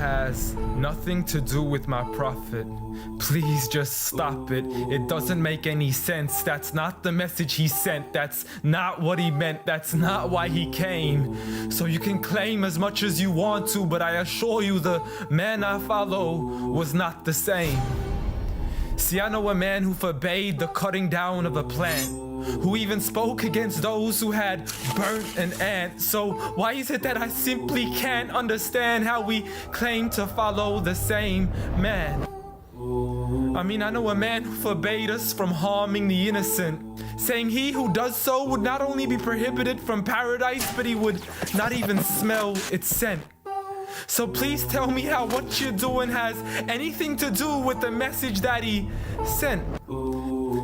has nothing to do with my prophet. Please just stop it. It doesn't make any sense. That's not the message he sent. That's not what he meant. That's not why he came. So you can claim as much as you want to, but I assure you the man I follow was not the same. See, I know a man who forbade the cutting down of a plant, who even spoke against those who had burnt an ant. So why is it that I simply can't understand how we claim to follow the same man? I mean, I know a man who forbade us from harming the innocent, saying he who does so would not only be prohibited from paradise, but he would not even smell its scent. So please tell me how what you're doing has anything to do with the message that he sent.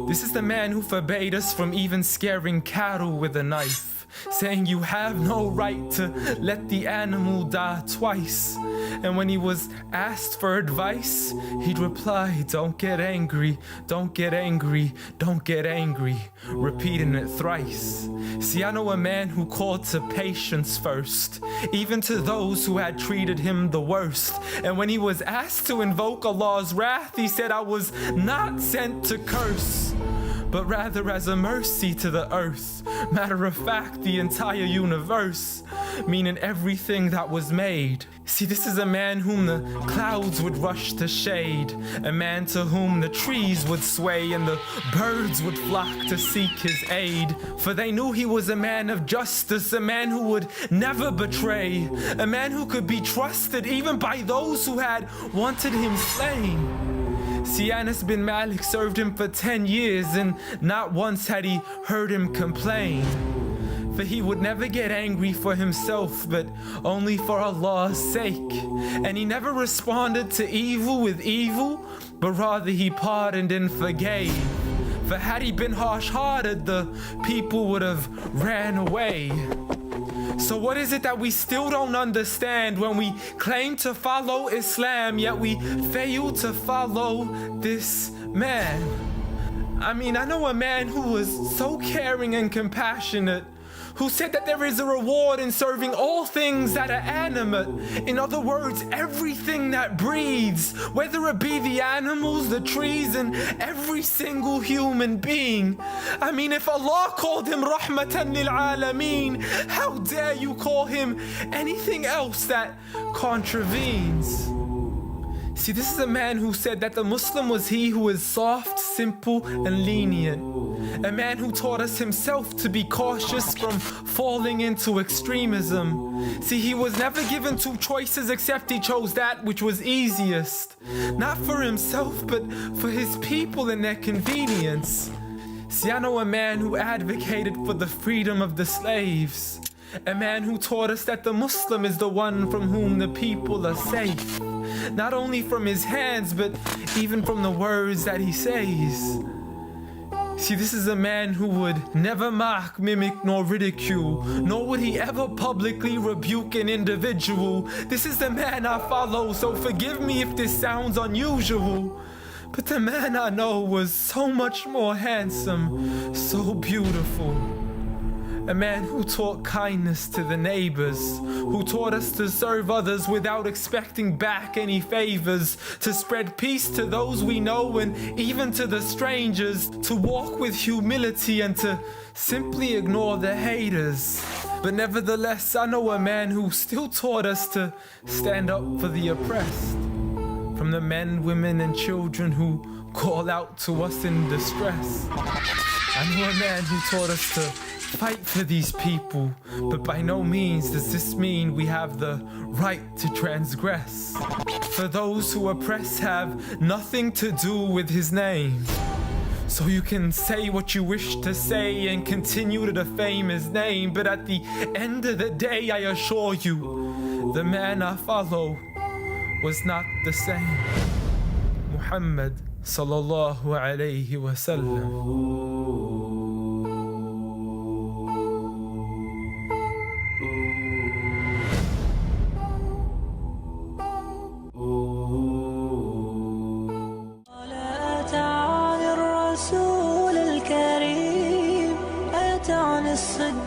This is the man who forbade us from even scaring cattle with a knife, saying you have no right to let the animal die twice. And when he was asked for advice, he'd reply, don't get angry, don't get angry, don't get angry, repeating it thrice. See, I know a man who called to patience first, even to those who had treated him the worst. And when he was asked to invoke Allah's wrath, he said, I was not sent to curse, but rather as a mercy to the earth. Matter of fact, the entire universe, meaning everything that was made. See, this is a man whom the clouds would rush to shade, a man to whom the trees would sway and the birds would flock to seek his aid. For they knew he was a man of justice, a man who would never betray, a man who could be trusted even by those who had wanted him slain. See, Anas bin Malik served him for 10 years, and not once had he heard him complain. For he would never get angry for himself, but only for Allah's sake. And he never responded to evil with evil, but rather he pardoned and forgave. For had he been harsh-hearted, the people would have ran away. So what is it that we still don't understand when we claim to follow Islam, yet we fail to follow this man? I mean, I know a man who was so caring and compassionate, who said that there is a reward in serving all things that are animate. In other words, everything that breathes, whether it be the animals, the trees, and every single human being. I mean, if Allah called him Rahmatan lil Alameen, how dare you call him anything else that contravenes? See, this is a man who said that the Muslim was he who is soft, simple, and lenient. A man who taught us himself to be cautious from falling into extremism. See, he was never given two choices except he chose that which was easiest. Not for himself, but for his people and their convenience. See, I know a man who advocated for the freedom of the slaves. A man who taught us that the Muslim is the one from whom the people are safe. Not only from his hands, but even from the words that he says. See, this is a man who would never mock, mimic, nor ridicule, nor would he ever publicly rebuke an individual. This is the man I follow, so forgive me if this sounds unusual. But the man I know was so much more handsome, so beautiful. A man who taught kindness to the neighbors, who taught us to serve others without expecting back any favors, to spread peace to those we know and even to the strangers, to walk with humility and to simply ignore the haters. But nevertheless, I know a man who still taught us to stand up for the oppressed. From the men, women, and children who call out to us in distress. I know a man who taught us to fight for these people, but by no means does this mean we have the right to transgress. For those who oppress have nothing to do with his name. So you can say what you wish to say and continue to defame his name, but at the end of the day, I assure you, the man I follow was not the same. Muhammad sallallahu alayhi wa sallam. الصدق